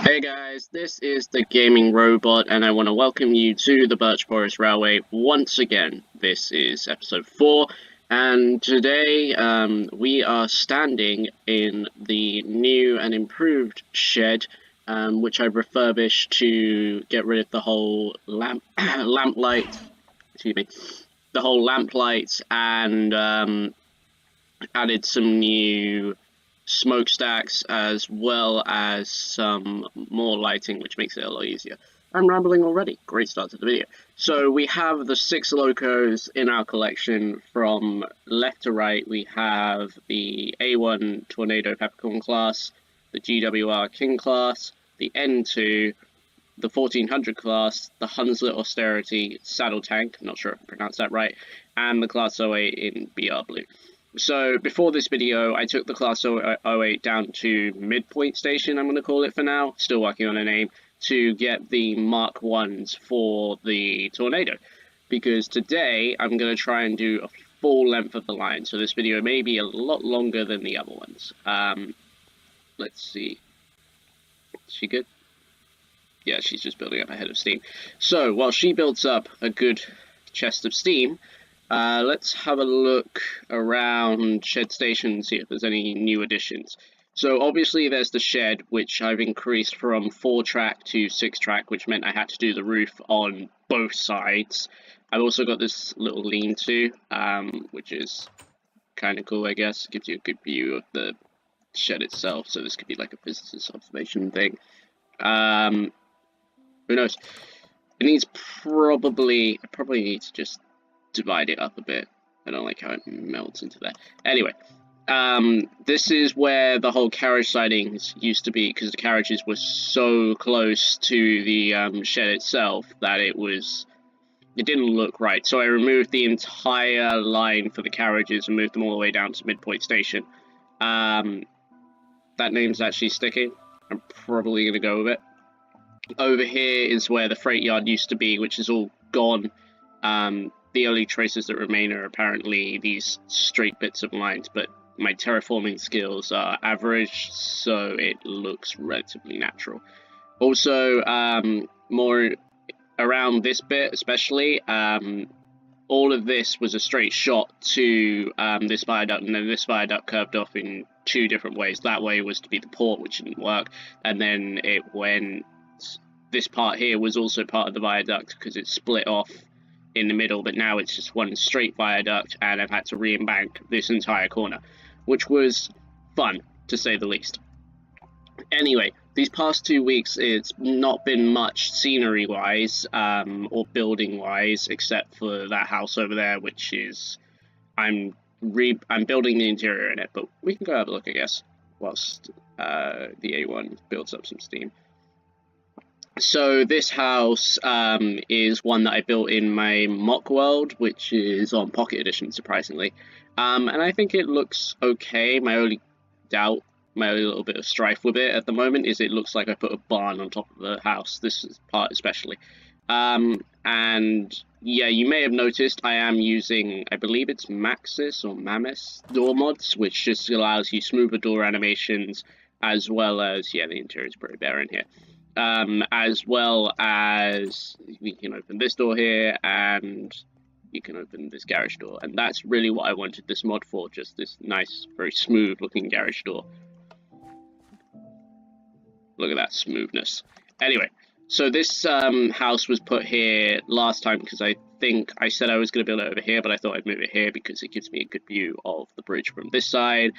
Hey guys, this is the Gaming Robot, and I want to welcome you to the Birch Forest Railway once again. This is episode 4, and today we are standing in the new and improved shed, which I refurbished to get rid of the whole lamp light, excuse me, the whole lamp lights, and added some new smokestacks as well as some more lighting, which makes it a lot easier. I'm rambling already. Great start to the video. So we have the 6 locos in our collection. From left to right, we have the A1 Tornado Peppercorn class, the GWR King class, the N2, the 1400 class, the Hunslet Austerity Saddle Tank, not sure if I pronounced that right, and the Class 08 in BR Blue. So before this video, I took the Class 08 down to Midpoint Station, I'm going to call it for now, still working on a name, to get the Mark 1s for the Tornado. Because today, I'm going to try and do a full length of the line, so this video may be a lot longer than the other ones. Let's see. Is she good? Yeah, she's just building up a head of steam. So, while she builds up a good chest of steam, let's have a look around Shed Station and see if there's any new additions. So obviously there's the shed, which I've increased from 4-track to 6-track, which meant I had to do the roof on both sides. I've also got this little lean-to, which is kind of cool, I guess. It gives you a good view of the shed itself, so this could be like a visitor's observation thing. Who knows? It probably needs to just divide it up a bit. I don't like how it melts into there. Anyway, this is where the whole carriage sidings used to be, because the carriages were so close to the shed itself that it didn't look right. So I removed the entire line for the carriages and moved them all the way down to Midpoint Station. That name's actually sticking. I'm probably going to go with it. Over here is where the freight yard used to be, which is all gone. The only traces that remain are apparently these straight bits of lines, but my terraforming skills are average, so it looks relatively natural. Also, more around this bit especially, all of this was a straight shot to this viaduct, and then this viaduct curved off in 2 different ways. That way was to be the port, which didn't work, and then it went... This part here was also part of the viaduct because it split off in the middle, but now it's just one straight viaduct, and I've had to re-embank this entire corner, which was fun, to say the least. Anyway, these past 2 weeks, it's not been much scenery-wise, or building-wise, except for that house over there, which is... I'm building the interior in it, but we can go have a look, I guess, whilst the A1 builds up some steam. So this house is one that I built in my mock world, which is on Pocket Edition, surprisingly. And I think it looks okay. My only little bit of strife with it at the moment is it looks like I put a barn on top of the house, this part especially. And yeah, you may have noticed I am using, I believe it's Maxis or Mammoth door mods, which just allows you smoother door animations, as well as, yeah, the interior is pretty bare in here. As well as we can open this door here, and you can open this garage door, and that's really what I wanted this mod for, just this nice, very smooth looking garage door. Look at that smoothness. Anyway, so this house was put here last time because I think I said I was going to build it over here, but I thought I'd move it here because it gives me a good view of the bridge from this side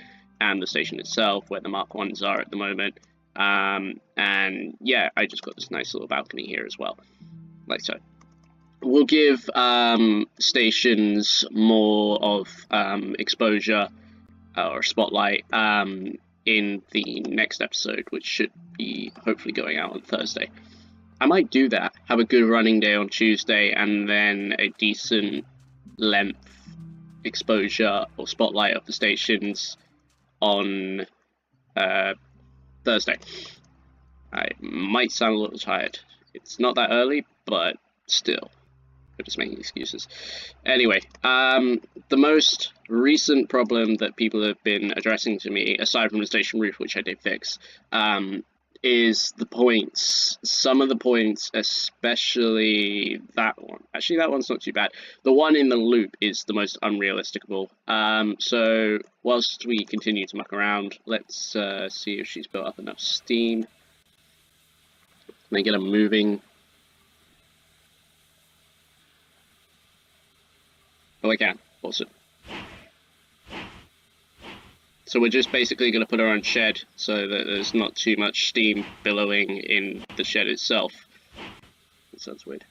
and the station itself, where the Mark 1s are at the moment. And yeah, I just got this nice little balcony here as well, like so. We'll give stations more of exposure or spotlight in the next episode, which should be hopefully going out on Thursday. I might do that, have a good running day on Tuesday, and then a decent length exposure or spotlight of the stations on Thursday. I might sound a little tired. It's not that early, but still. I'm just making excuses. Anyway, the most recent problem that people have been addressing to me, aside from the station roof, which I did fix, is the points. Some of the points, especially that one. Actually, that one's not too bad. The one in the loop is the most unrealisticable. So whilst we continue to muck around, let's see if she's built up enough steam. Can I get her moving? Oh, I can. Awesome. So we're just basically going to put her on shed so that there's not too much steam billowing in the shed itself. That sounds weird.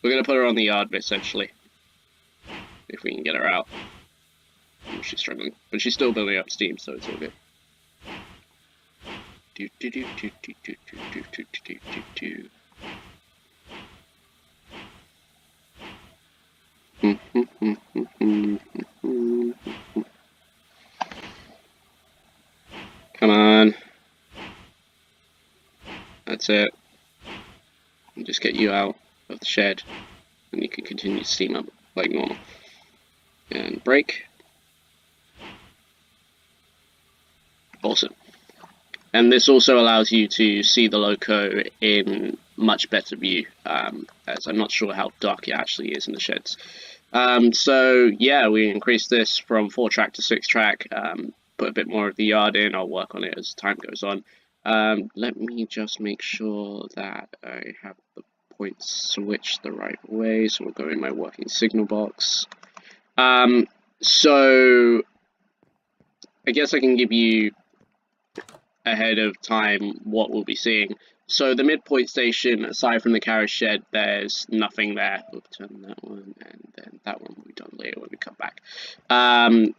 We're going to put her on the yard, essentially. If we can get her out. Oh, she's struggling. But she's still building up steam, so it's all good. Come on. That's it. And just get you out of the shed, and you can continue to steam up like normal. And brake. Awesome. And this also allows you to see the loco in much better view, as I'm not sure how dark it actually is in the sheds. So yeah, we increased this from 4-track to 6-track, put a bit more of the yard in. I'll work on it as time goes on. Let me just make sure that I have the points switched the right way, so we'll go in my working signal box. So I guess I can give you ahead of time what we'll be seeing. So the midpoint station, aside from the carriage shed, there's nothing there. We'll turn that one, and then that one will be done later when we come back.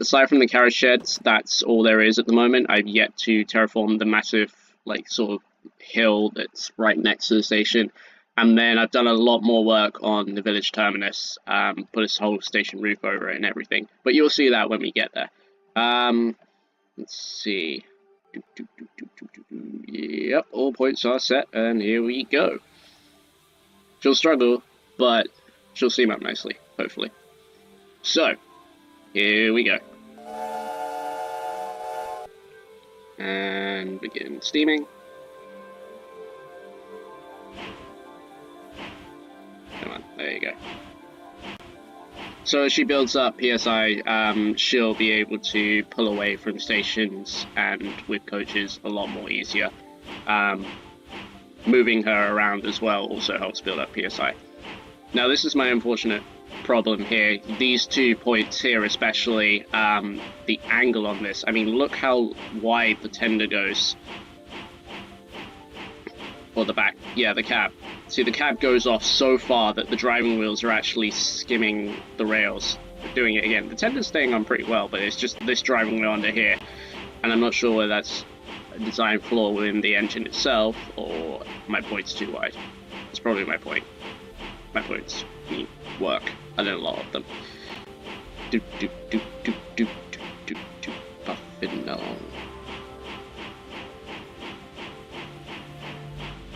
Aside from the carriage sheds, that's all there is at the moment. I've yet to terraform the massive, like, sort of hill that's right next to the station. And then I've done a lot more work on the village terminus, put this whole station roof over it and everything. But you'll see that when we get there. Let's see. Yep, all points are set, and here we go. She'll struggle, but she'll steam up nicely, hopefully. So, here we go. And begin steaming. Come on, there you go. So as she builds up PSI, she'll be able to pull away from stations and with coaches a lot more easier. Moving her around as well also helps build up PSI. Now this is my unfortunate problem here. These 2 points here especially, the angle on this. I mean, look how wide the tender goes. Or the back, yeah, the cab. See, the cab goes off so far that the driving wheels are actually skimming the rails. Doing it again. The tender's staying on pretty well, but it's just this driving wheel under here. And I'm not sure whether that's a design flaw within the engine itself, or my point's too wide. It's probably my point. My points need work. I did a lot of them. Puffin' along.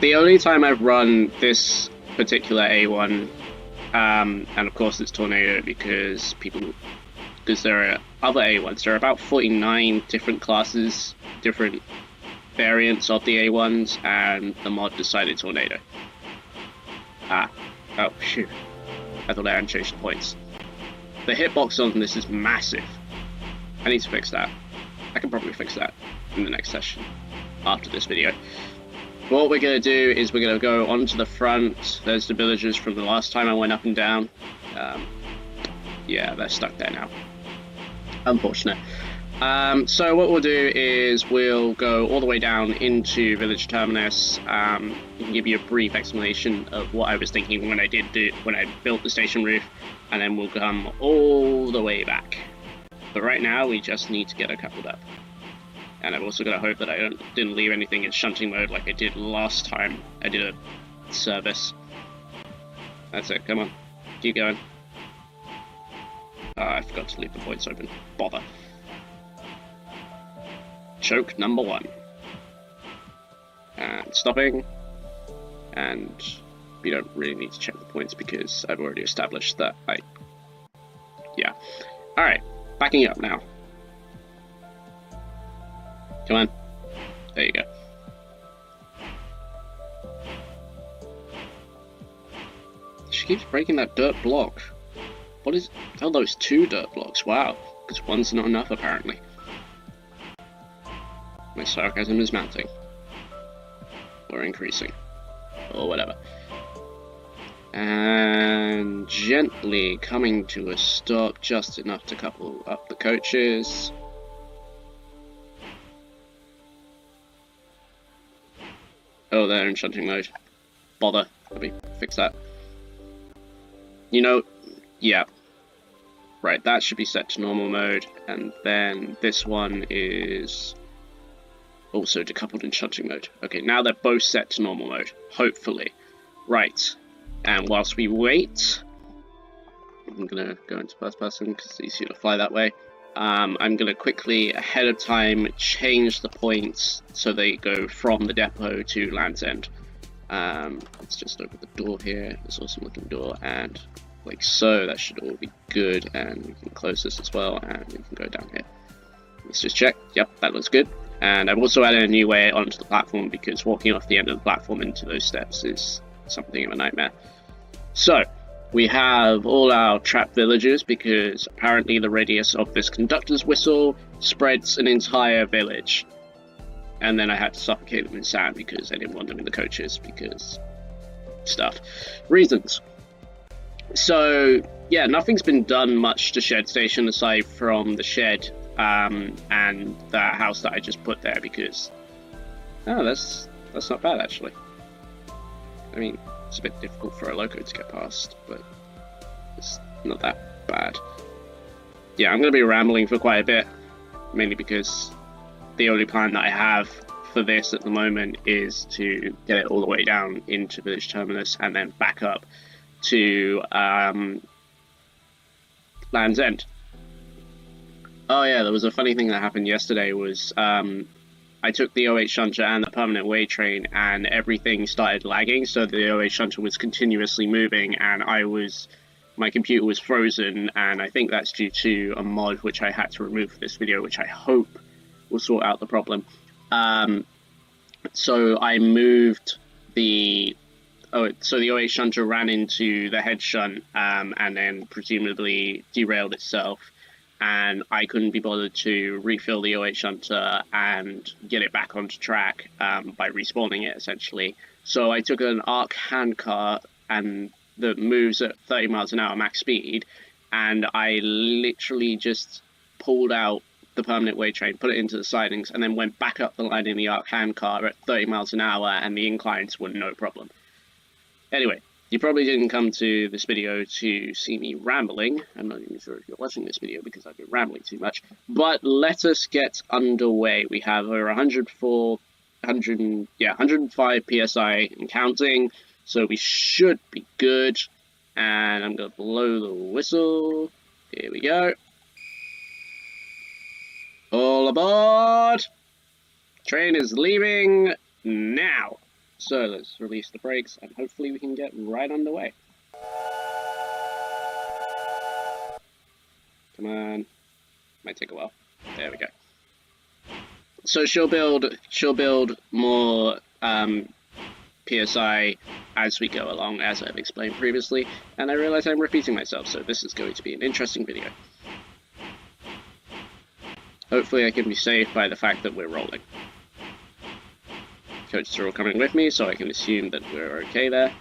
The only time I've run this particular A1, and of course it's Tornado because there are other A1s. There are about 49 different classes, different variants of the A1s, and the mod decided Tornado. Oh shoot. I thought I hadn't changed the points. The hitbox on this is massive. I need to fix that. I can probably fix that in the next session after this video. What we're going to do is we're going to go onto the front. There's the villagers from the last time I went up and down. Yeah, they're stuck there now. Unfortunate. So what we'll do is we'll go all the way down into village terminus. I can give you a brief explanation of what I was thinking when I built the station roof, and then we'll come all the way back. But right now we just need to get her coupled up. And I've also got to hope that I didn't leave anything in shunting mode like I did last time I did a service. That's it, come on. Keep going. I forgot to leave the points open. Bother. Choke number 1. And stopping. And you don't really need to check the points because I've already established that yeah. Alright, backing up now. Come on. There you go. keeps breaking that dirt block. What is... Oh, those 2 dirt blocks. Wow. Because one's not enough, apparently. My sarcasm is mounting. Or increasing. Or whatever. And gently coming to a stop, just enough to couple up the coaches. Oh, they're in shunting mode. Bother. Let me fix that. You know, yeah. Right, that should be set to normal mode, and then this one is also decoupled in shunting mode. Okay, now they're both set to normal mode, hopefully. Right, and whilst we wait, I'm gonna go into first person because it's easier to fly that way. I'm gonna quickly, ahead of time, change the points so they go from the depot to Land's End. Let's just open the door here, this awesome looking door, and like so, that should all be good, and we can close this as well, and we can go down here. Let's just check. Yep, that looks good. And I've also added a new way onto the platform because walking off the end of the platform into those steps is something of a nightmare. So, we have all our trapped villagers because apparently the radius of this conductor's whistle spreads an entire village. And then I had to suffocate them in sand because I didn't want them in the coaches because stuff. Reasons. So, yeah, nothing's been done much to Shed Station aside from the shed and the house that I just put there because... Oh, that's not bad, actually. I mean, it's a bit difficult for a loco to get past, but it's not that bad. Yeah, I'm going to be rambling for quite a bit, mainly because the only plan that I have for this at the moment is to get it all the way down into Village Terminus and then back up to Land's End. Oh yeah, there was a funny thing that happened yesterday was I took the OH shunter and the permanent way train and everything started lagging, so the OH shunter was continuously moving and my computer was frozen, and I think that's due to a mod which I had to remove for this video, which I hope will sort out the problem. So I moved the OH shunter ran into the head shunt and then presumably derailed itself, and I couldn't be bothered to refill the OH shunter and get it back onto track by respawning it, essentially. So I took an arc handcar and that moves at 30 miles an hour max speed, and I literally just pulled out the permanent way train, put it into the sidings, and then went back up the line in the arc handcar at 30 miles an hour, and the inclines were no problem. Anyway, you probably didn't come to this video to see me rambling. I'm not even sure if you're watching this video because I've been rambling too much. But let us get underway. We have over 105 PSI and counting, so we should be good. And I'm going to blow the whistle. Here we go. All aboard! Train is leaving now. So let's release the brakes and hopefully we can get right underway. Come on. Might take a while. There we go. So she'll build more PSI as we go along, as I've explained previously, and I realize I'm repeating myself, so this is going to be an interesting video. Hopefully I can be saved by the fact that we're rolling. Coaches are all coming with me, so I can assume that we're okay there.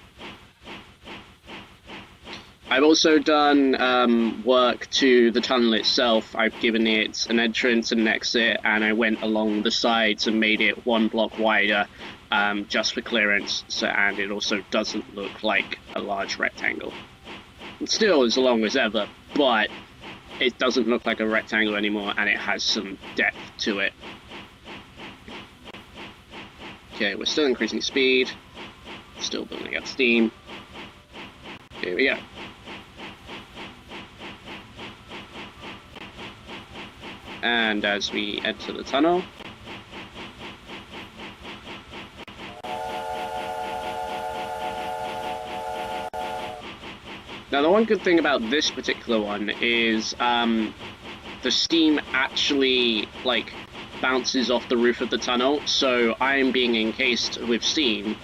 I've also done work to the tunnel itself. I've given it an entrance and an exit, and I went along the sides and made it 1 block wider, just for clearance, and it also doesn't look like a large rectangle. It's still as long as ever, but it doesn't look like a rectangle anymore, and it has some depth to it. Okay, we're still increasing speed, still building up steam. Here we go. And as we enter the tunnel, now the one good thing about this particular one is the steam actually bounces off the roof of the tunnel, so I'm being encased with steam,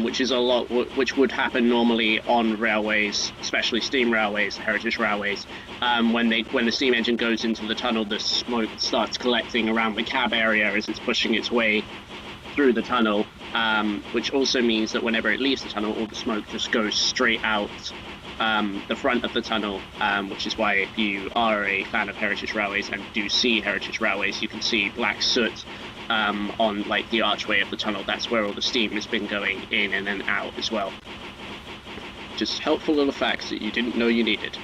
which is a lot, which would happen normally on railways, especially steam railways, heritage railways. When the steam engine goes into the tunnel, the smoke starts collecting around the cab area as it's pushing its way through the tunnel, which also means that whenever it leaves the tunnel, all the smoke just goes straight out the front of the tunnel, which is why if you are a fan of heritage railways and do see heritage railways, you can see black soot on like the archway of the tunnel. That's where all the steam has been going in and then out as well. Just helpful little facts that you didn't know you needed.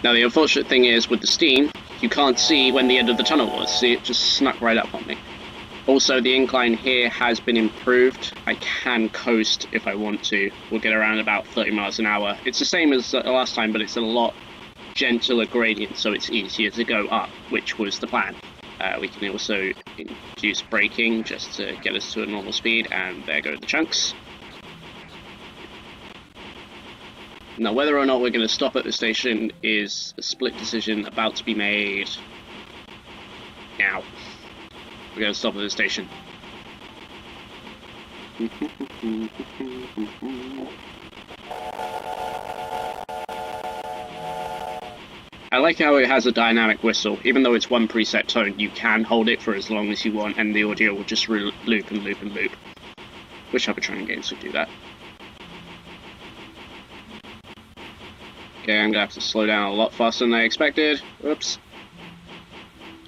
Now the unfortunate thing is with the steam, you can't see when the end of the tunnel was. See, it just snuck right up on me. Also, the incline here has been improved. I can coast if I want to. We'll get around about 30 miles an hour. It's the same as last time, but it's a lot gentler gradient, so it's easier to go up, which was the plan. We can also induce braking just to get us to a normal speed, and there go the chunks. Now, whether or not we're going to stop at the station is a split decision about to be made. Now, we're going to stop at the station. I like how it has a dynamic whistle. Even though it's one preset tone, you can hold it for as long as you want, and the audio will just loop and loop and loop. Wish other train games would do that. Okay, I'm gonna have to slow down a lot faster than I expected. Oops.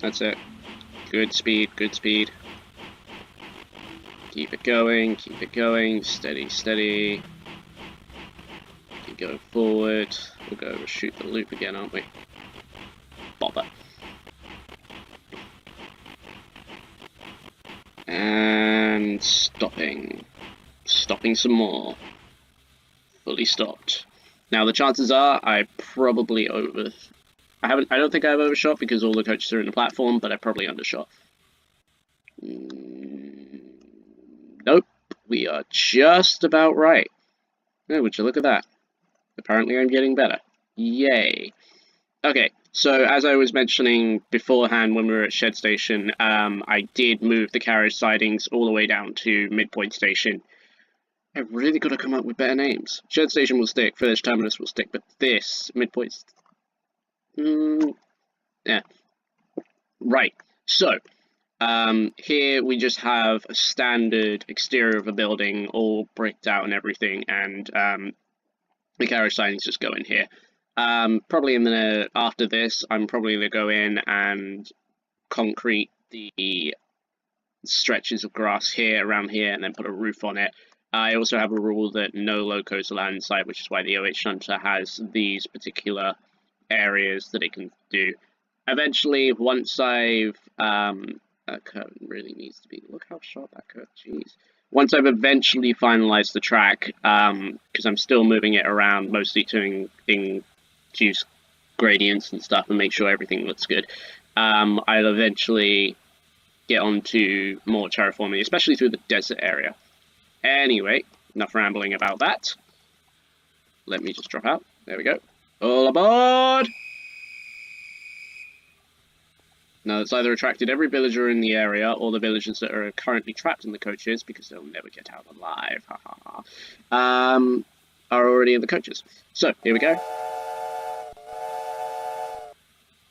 That's it. Good speed, good speed. Keep it going, steady, steady. Keep going forward. We'll go shoot the loop again, aren't we? Bother. And stopping. Stopping some more. Fully stopped. Now the chances are I probably I don't think I've overshot because all the coaches are in the platform, but I probably undershot. Nope, we are just about right. Oh, would you look at that? Apparently I'm getting better. Yay. Okay, so as I was mentioning beforehand when we were at Shed Station, I did move the carriage sidings all the way down to Midpoint Station. I've really got to come up with better names. Shed Station will stick, Village Terminus will stick, but this, Midpoint... yeah. Right, so, here we just have a standard exterior of a building, all bricked out and everything, and the carriage sidings just go in here. Probably after this, I'm probably going to go in and concrete the stretches of grass here, around here, and then put a roof on it. I also have a rule that no locos are allowed inside, which is why the OH Shunter has these particular areas that it can do. Eventually, once I've... that curve really needs to be... Look how sharp that curve, jeez. Once I've eventually finalized the track, because I'm still moving it around, mostly to induce gradients and stuff and make sure everything looks good, I'll eventually get onto more terraforming, especially through the desert area. Anyway, enough rambling about that. Let me just drop out. There we go. All aboard! Now, it's either attracted every villager in the area, or the villagers that are currently trapped in the coaches, because they'll never get out alive, are already in the coaches. So, here we go.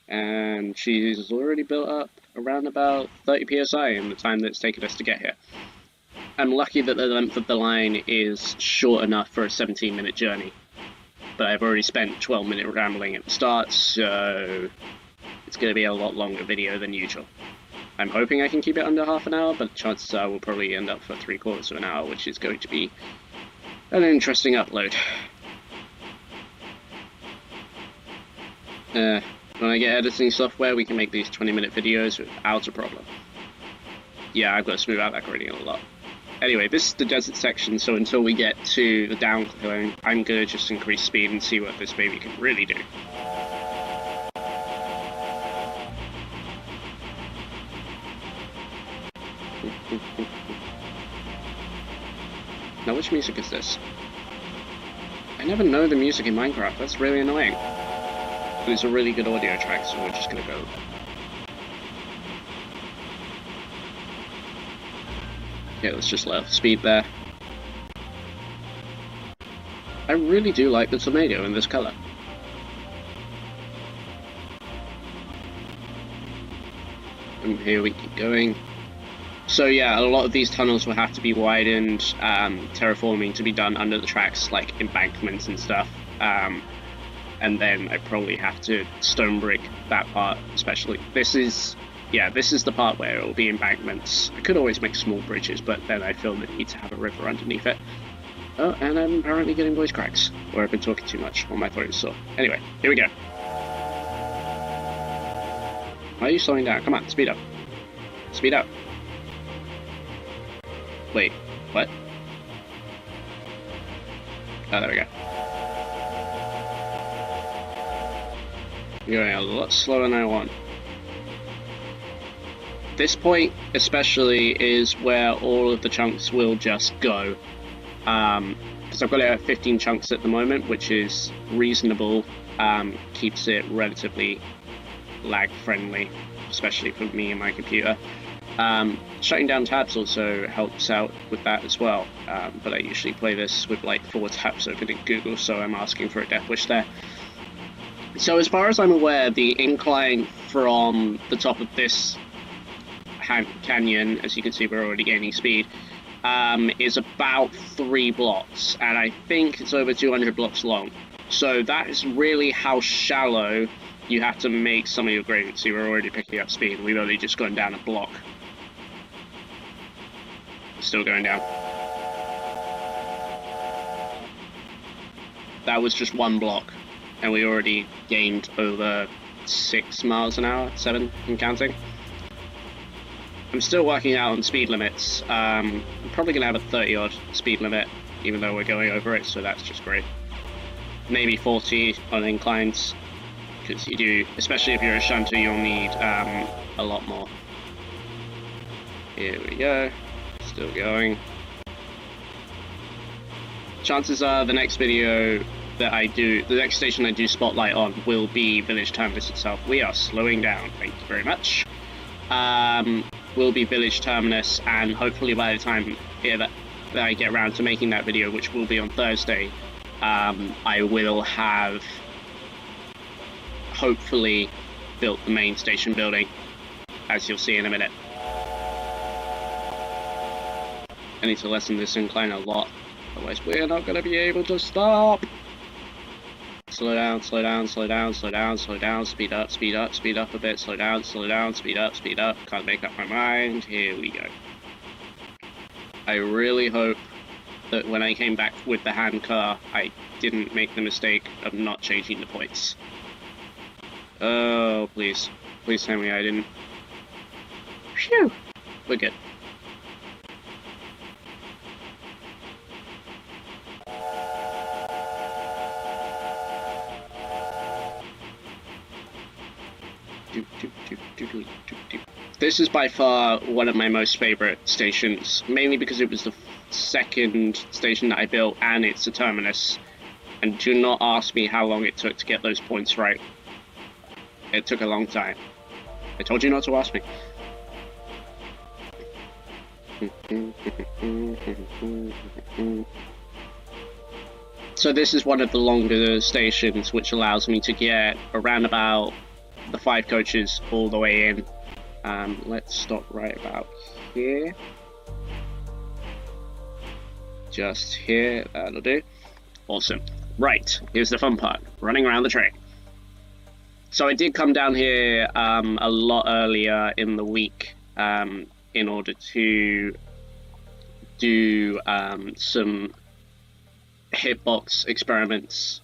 And she's already built up around about 30 psi in the time that it's taken us to get here. I'm lucky that the length of the line is short enough for a 17-minute journey, but I've already spent 12-minute rambling at the start, so it's going to be a lot longer video than usual. I'm hoping I can keep it under half an hour, but chances are we'll probably end up for 3/4 of an hour, which is going to be an interesting upload. When I get editing software, we can make these 20-minute videos without a problem. Yeah, I've got to smooth out that gradient a lot. Anyway, this is the desert section, so until we get to the downcline, I'm going to just increase speed and see what this baby can really do. Now, which music is this? I never know the music in Minecraft. That's really annoying. But it's a really good audio track, so we're just gonna go. Yeah, let's just let off speed there. I really do like the tomato in this color. And here we keep going. So yeah, a lot of these tunnels will have to be widened, terraforming to be done under the tracks, like embankments and stuff. And then I probably have to stone brick that part, especially. This is the part where it will be embankments. I could always make small bridges, but then I feel the need to have a river underneath it. Oh, and I'm apparently getting voice cracks, or I've been talking too much, or my throat is sore. Anyway, here we go. Why are you slowing down? Come on, speed up. Speed up. Wait, what? Oh, there we go. You're going a lot slower than I want. This point, especially, is where all of the chunks will just go. Because I've got it at 15 chunks at the moment, which is reasonable. Keeps it relatively lag-friendly, especially for me and my computer. Shutting down tabs also helps out with that as well, but I usually play this with like 4 tabs open in Google, so I'm asking for a death wish there. So as far as I'm aware, the incline from the top of this canyon, as you can see we're already gaining speed, is about 3 blocks, and I think it's over 200 blocks long. So that is really how shallow you have to make some of your gradients. See, we're already picking up speed. We've only just gone down a block. Still going down. That was just 1 block, and we already gained over 6 miles an hour, 7 and counting. I'm still working out on speed limits. I'm probably going to have a 30-odd speed limit, even though we're going over it, so that's just great. Maybe 40 on inclines, because you do, especially if you're a shunter, you'll need a lot more. Here we go. Still going. Chances are the next video that I do, the next station I do spotlight on will be Village Terminus itself. We are slowing down, thank you very much. Will be Village Terminus, and hopefully by the time that I get around to making that video, which will be on Thursday, I will have hopefully built the main station building, as you'll see in a minute. I need to lessen this incline a lot, otherwise we're not going to be able to stop. Slow down, slow down, slow down, slow down, slow down, speed up, speed up, speed up a bit, slow down, speed up, speed up. Can't make up my mind. Here we go. I really hope that when I came back with the hand car, I didn't make the mistake of not changing the points. Oh, please. Please tell me I didn't. Phew! We're good. This is by far one of my most favorite stations, mainly because it was the second station that I built and it's a terminus. And do not ask me how long it took to get those points right. It took a long time. I told you not to ask me. So this is one of the longer stations, which allows me to get around about the 5 coaches all the way in. Let's stop right about here. Just here, that'll do. Awesome. Right, here's the fun part, running around the train. So I did come down here a lot earlier in the week in order to do some hitbox experiments.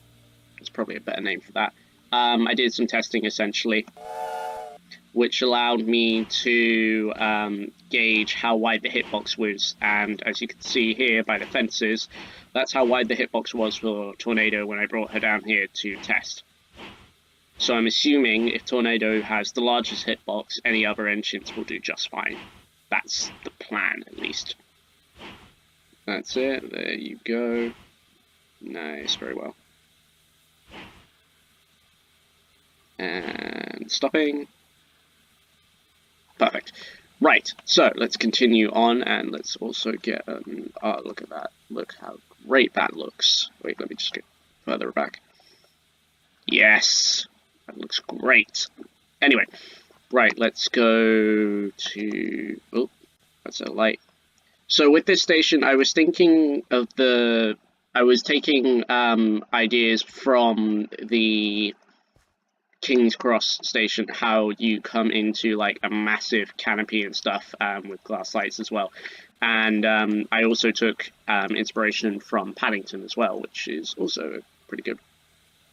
There's probably a better name for that. I did some testing essentially, which allowed me to gauge how wide the hitbox was, and as you can see here by the fences, that's how wide the hitbox was for Tornado when I brought her down here to test. So I'm assuming if Tornado has the largest hitbox, any other engines will do just fine. That's the plan, at least. That's it. There you go. Nice, very well. And stopping. Perfect. Right, so let's continue on, and let's also get oh, look at that. Look how great that looks. Wait, let me just get further back. Yes, that looks great. Anyway, right, let's go to... Oh, that's a light. So with this station, I was thinking of the... I was taking ideas from the King's Cross station, how you come into like a massive canopy and stuff with glass lights as well. And I also took inspiration from Paddington as well, which is also a pretty good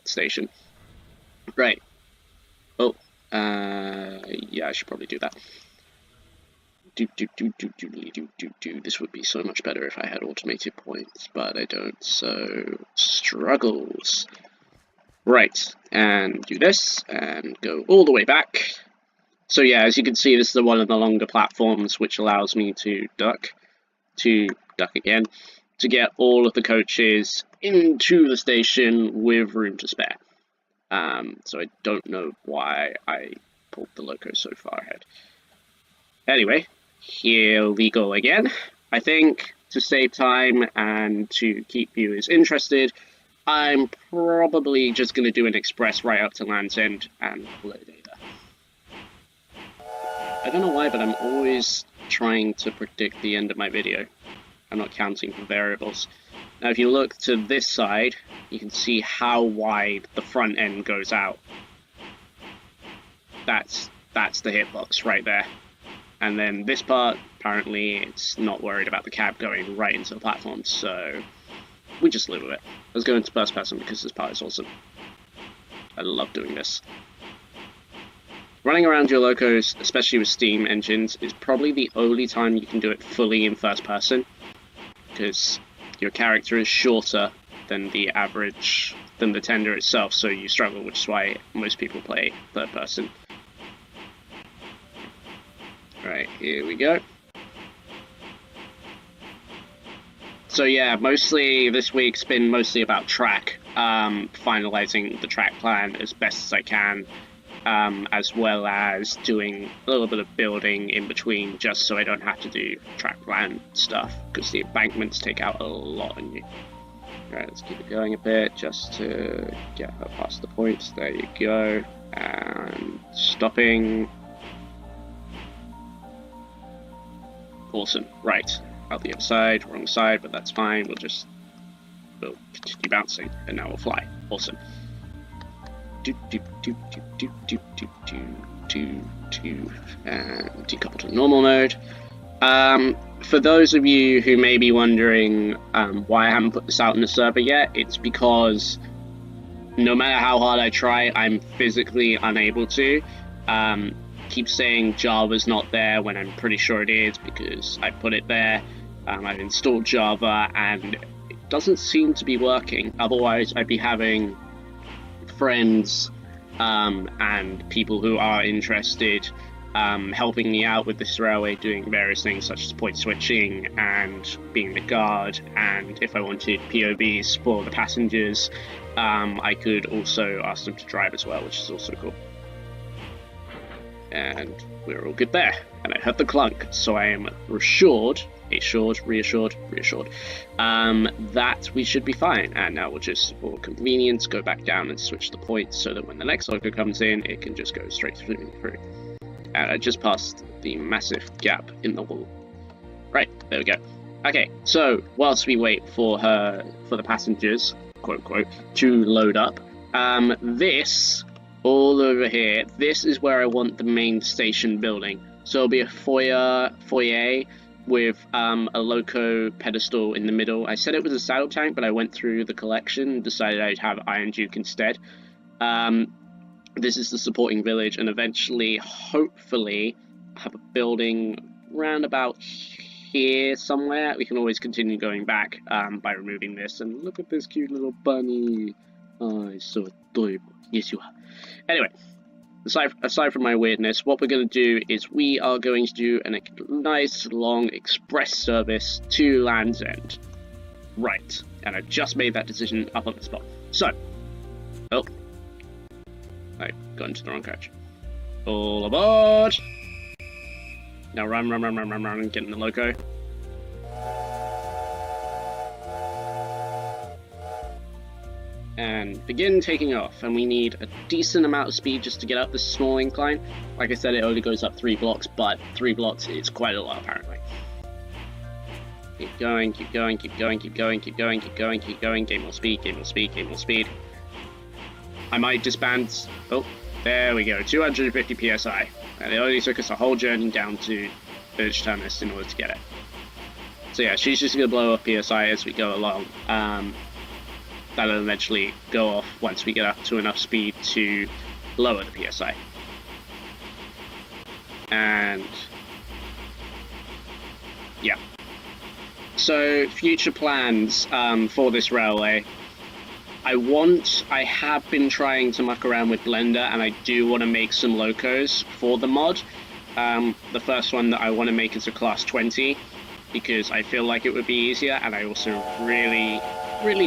station. Right. Oh, yeah, I should probably do that. This would be so much better if I had automated points, but I don't, so struggles. Right, and do this, and go all the way back. So yeah, as you can see, this is one of the longer platforms, which allows me to duck again, to get all of the coaches into the station with room to spare. So I don't know why I pulled the locos so far ahead. Anyway, here we go again. I think to save time and to keep viewers interested, I'm probably just going to do an express right up to Land's End and call it a day there. I don't know why, but I'm always trying to predict the end of my video. I'm not counting for variables. Now if you look to this side, you can see how wide the front end goes out. That's the hitbox right there. And then this part, apparently it's not worried about the cab going right into the platform, so we just live with it. Let's go into first person because this part is awesome. I love doing this. Running around your locos, especially with steam engines, is probably the only time you can do it fully in first person, because your character is shorter than the average, than the tender itself, so you struggle, which is why most people play third person. Right, here we go. So yeah, mostly this week's been mostly about track, finalizing the track plan as best as I can, as well as doing a little bit of building in between, just so I don't have to do track plan stuff, because the embankments take out a lot on you. Right, let's keep it going a bit, just to get her past the points. There you go, and stopping. Awesome. Right, out the other side, wrong side, but that's fine. We'll continue bouncing, and now we'll fly. Awesome. And decouple to normal mode. For those of you who may be wondering why I haven't put this out in the server yet, it's because no matter how hard I try, I'm physically unable to. Keep saying Java's not there when I'm pretty sure it is, because I put it there. I've installed Java and it doesn't seem to be working. Otherwise I'd be having friends and people who are interested helping me out with this railway, doing various things such as point switching and being the guard, and if I wanted POVs for the passengers, I could also ask them to drive as well, which is also cool. And we're all good there. And I heard the clunk, so I am reassured, that we should be fine. And now we'll just, for convenience, go back down and switch the points so that when the next loco comes in, it can just go straight through. And I just passed the massive gap in the wall. Right, there we go. Okay, so whilst we wait for the passengers, quote quote, to load up, this all over here, this is where I want the main station building. So it'll be a foyer with a loco pedestal in the middle. I said it was a saddle tank, but I went through the collection and decided I'd have Iron Duke instead. This is the supporting village, and eventually, hopefully, have a building round about here somewhere. We can always continue going back by removing this. And look at this cute little bunny. Oh, he's so adorable. Yes, you are. Anyway, aside from my weirdness, what we're going to do is we are going to do a nice long express service to Land's End. Right, and I just made that decision up on the spot. So, oh, I got into the wrong carriage. All aboard! Now run, get in the loco. And begin taking off, and we need a decent amount of speed just to get up this small incline. Like I said, it only goes up 3 blocks, but 3 blocks is quite a lot apparently. Keep going, keep going, keep going, keep going, keep going, keep going, keep going, gain more speed, gain more speed, gain more speed. I might disband. Oh, there we go, 250 psi. And it only took us a whole journey down to Birch Terminus in order to get it. So yeah, she's just going to blow up psi as we go along. That'll eventually go off once we get up to enough speed to lower the psi. And yeah. So future plans for this railway. I have been trying to muck around with Blender, and I do want to make some locos for the mod. The first one that I want to make is a class 20, because I feel like it would be easier, and I also really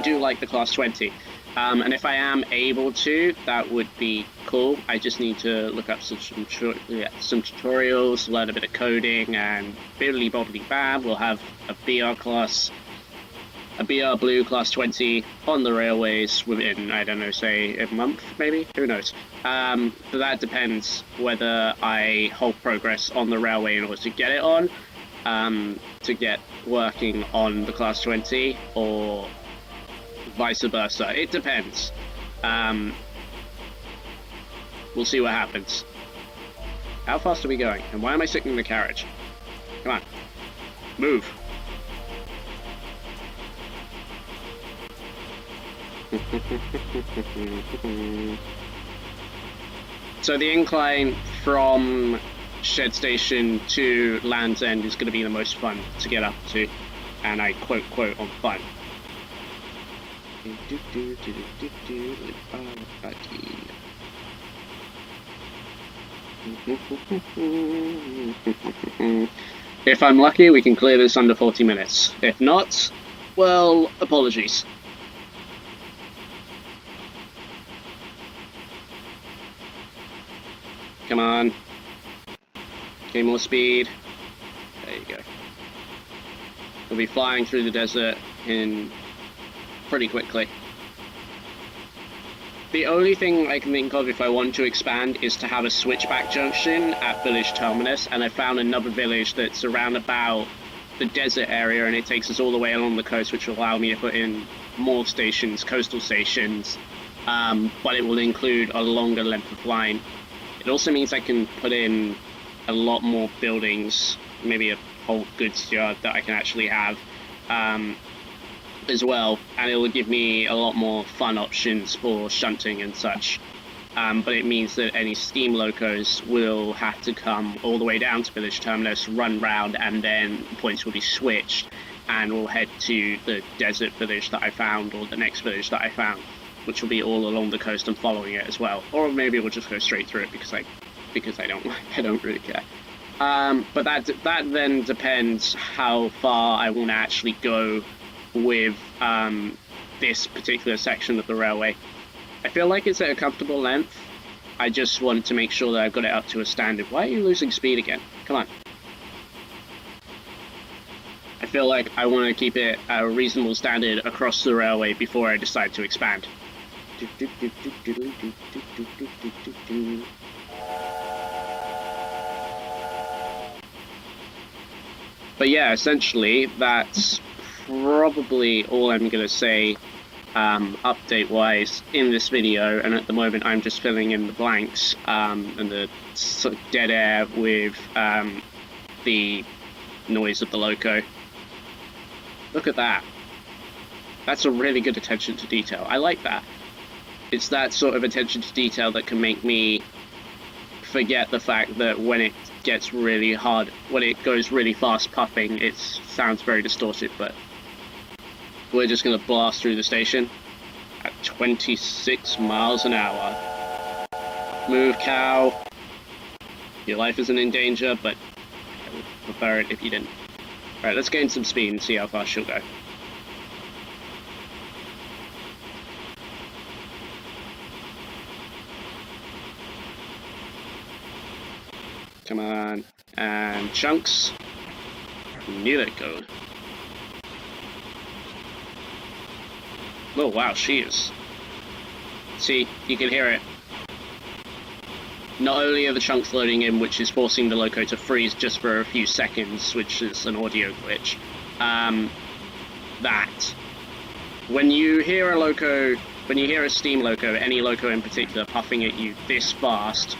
do like the class 20. And if I am able to, that would be cool. I just need to look up some tutorials, learn a bit of coding, and biddly boddly bam, we'll have a BR Blue class 20 on the railways within, I don't know, say a month, maybe? Who knows? But that depends whether I hold progress on the railway in order to get it on, to get working on the class 20, or vice versa. It depends. We'll see what happens. How fast are we going? And why am I sitting in the carriage? Come on. Move. So the incline from Shed Station to Land's End is going to be the most fun to get up to, and I quote on fun. If I'm lucky, we can clear this under 40 minutes. If not, well, apologies. Come on. Gain more speed. There you go. We'll be flying through the desert in pretty quickly. The only thing I can think of if I want to expand is to have a switchback junction at village terminus, and I found another village that's around about the desert area, and it takes us all the way along the coast, which will allow me to put in more stations, coastal stations, but it will include a longer length of line. It also means I can put in a lot more buildings, maybe a whole goods yard that I can actually have as well, and it will give me a lot more fun options for shunting and such. But it means that any steam locos will have to come all the way down to village terminus, run round, and then points will be switched, and we'll head to the desert village that I found, or the next village that I found, which will be all along the coast and following it as well. Or maybe we'll just go straight through it because I don't really care. But that then depends how far I want to actually go with this particular section of the railway. I feel like it's at a comfortable length. I just want to make sure that I've got it up to a standard. Why are you losing speed again? Come on. I feel like I want to keep it at a reasonable standard across the railway before I decide to expand. But yeah, essentially, that's probably all I'm going to say update-wise in this video, and at the moment I'm just filling in the blanks and the sort of dead air with the noise of the loco. Look at that. That's a really good attention to detail. I like that. It's that sort of attention to detail that can make me forget the fact that when it gets really hard, when it goes really fast puffing, it sounds very distorted, but we're just going to blast through the station at 26 miles an hour. Move, cow. Your life isn't in danger, but I would prefer it if you didn't. Alright, let's gain some speed and see how fast she'll go. Come on. And chunks. Knew that code. Oh wow, she is. See, you can hear it. Not only are the chunks loading in, which is forcing the loco to freeze just for a few seconds, which is an audio glitch, that when you hear a loco, when you hear a steam loco, any loco in particular, puffing at you this fast,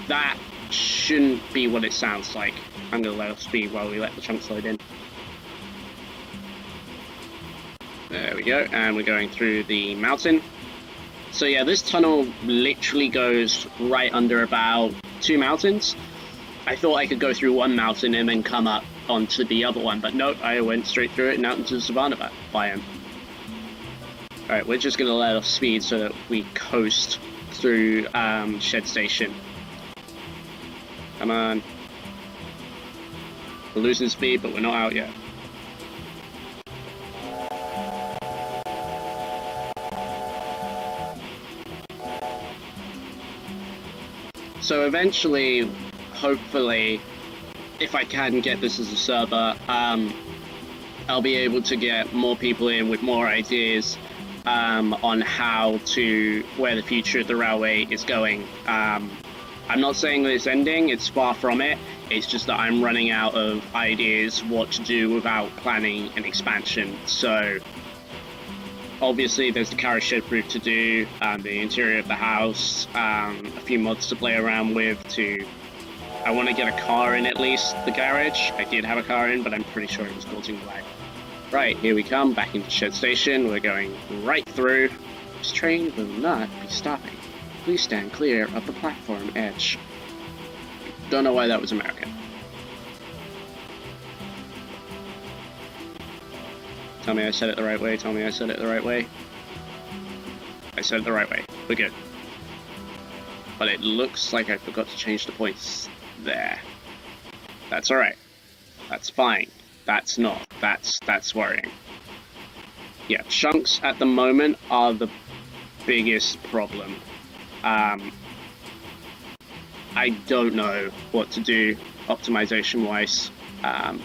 that shouldn't be what it sounds like. I'm going to let off speed while we let the chunks load in. There we go, and we're going through the mountain. So yeah, this tunnel literally goes right under about 2 mountains. I thought I could go through one mountain and then come up onto the other one, but nope, I went straight through it and out into the savanna biome. Alright, we're just going to let off speed so that we coast through Shed Station. Come on. We're losing speed, but we're not out yet. So eventually, hopefully, if I can get this as a server, I'll be able to get more people in with more ideas on how to, where the future of the railway is going. I'm not saying that it's ending, it's far from it. It's just that I'm running out of ideas what to do without planning an expansion. So obviously there's the carriage shed roof to do, the interior of the house, a few mods to play around with I want to get a car in at least, the garage. I did have a car in, but I'm pretty sure it was causing delay. Right, here we come, back into Shed Station. We're going right through. This train will not be stopping. Please stand clear of the platform edge. Don't know why that was American. Tell me I said it the right way, tell me I said it the right way. I said it the right way, we're good. But it looks like I forgot to change the points there. That's alright. That's fine. That's not. That's worrying. Yeah, chunks at the moment are the biggest problem. I don't know what to do optimization-wise. Yeah,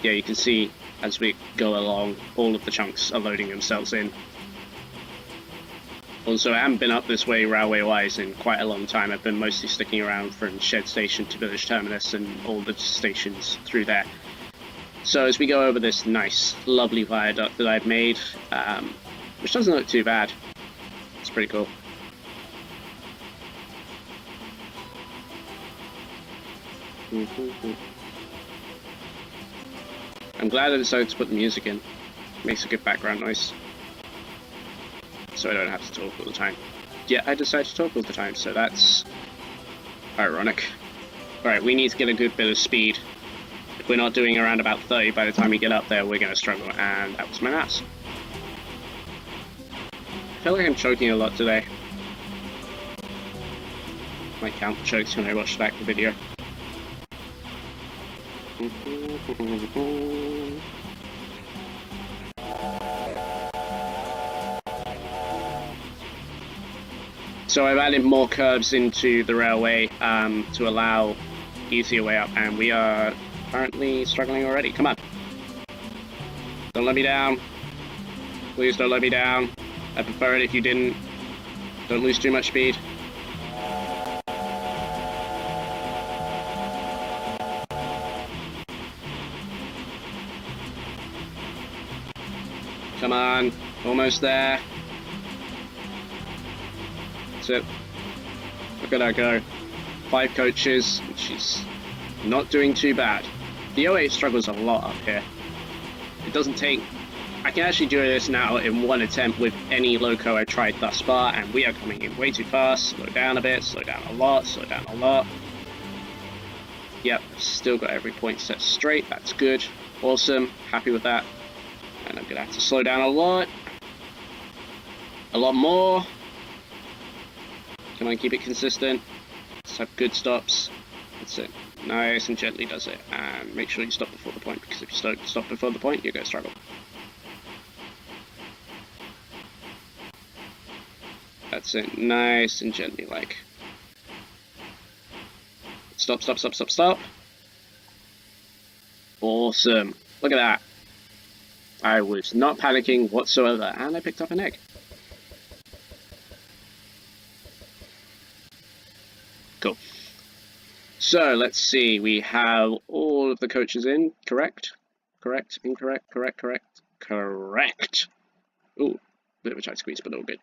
you can see as we go along, all of the chunks are loading themselves in. Also, I haven't been up this way railway-wise in quite a long time. I've been mostly sticking around from Shed Station to Village Terminus and all the stations through there. So as we go over this nice, lovely viaduct that I've made, which doesn't look too bad. It's pretty cool. I'm glad I decided to put the music in. Makes a good background noise. So I don't have to talk all the time. Yeah, I decided to talk all the time, so that's ironic. Alright, we need to get a good bit of speed. If we're not doing around about 30 by the time we get up there, we're going to struggle, and that was my mouse. I feel like I'm choking a lot today. Might count the chokes when I watch back the video. So I've added more curves into the railway to allow easier way up, and we are currently struggling already. Come on. Don't let me down. Please don't let me down. I'd prefer it if you didn't. Don't lose too much speed. Come on. Almost there. That's it. Look at her go. 5 coaches, and she's not doing too bad. The 08 struggles a lot up here. It doesn't take... I can actually do this now in one attempt with any loco I tried thus far, and we are coming in way too fast. Slow down a bit, slow down a lot, slow down a lot. Yep, still got every point set straight. That's good. Awesome. Happy with that. And I'm going to have to slow down a lot. A lot more. Come on, keep it consistent. Let's have good stops. That's it. Nice and gently does it. And make sure you stop before the point, because if you stop before the point, you're going to struggle. That's it. Nice and gently, like. Stop, stop, stop, stop, stop. Awesome. Look at that. I was not panicking whatsoever, and I picked up an egg. Cool. So, let's see. We have all of the coaches in. Correct? Correct? Incorrect? Correct? Correct? Correct! Ooh, bit of a tight squeeze, but all good.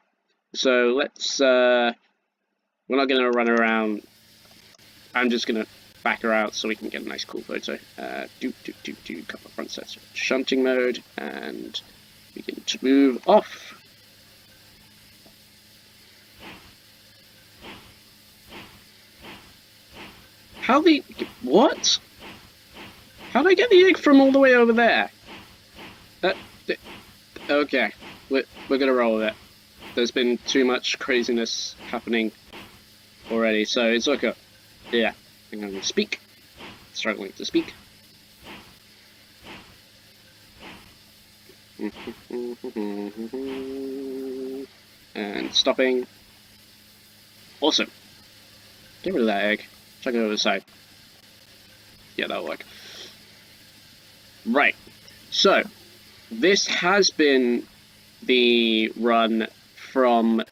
So, let's, we're not going to run around. I'm just going to back her out so we can get a nice cool photo. Couple of front sets of shunting mode, and begin to move off. What? How did I get the egg from all the way over there? Okay, we're gonna roll with it. There's been too much craziness happening already, so it's okay. Yeah, I'm gonna speak. Struggling to speak. And stopping. Awesome. Get rid of that egg. Chuck it over the side. Yeah, that'll work. Right. So, this has been the run from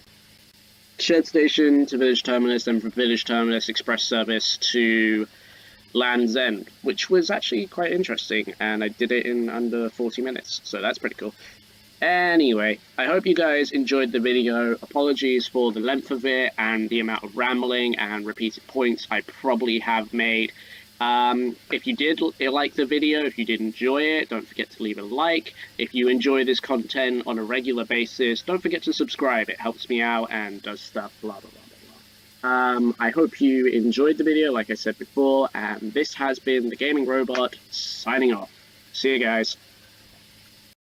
Shed Station to Village Terminus, then from Village Terminus Express Service to Land's End, which was actually quite interesting, and I did it in under 40 minutes, so that's pretty cool. Anyway, I hope you guys enjoyed the video. Apologies for the length of it and the amount of rambling and repeated points I probably have made. If you did like the video, if you did enjoy it, don't forget to leave a like. If you enjoy this content on a regular basis, don't forget to subscribe. It helps me out and does stuff, blah, blah, blah, blah, blah. I hope you enjoyed the video, like I said before, and this has been the Gaming Robot, signing off. See you guys.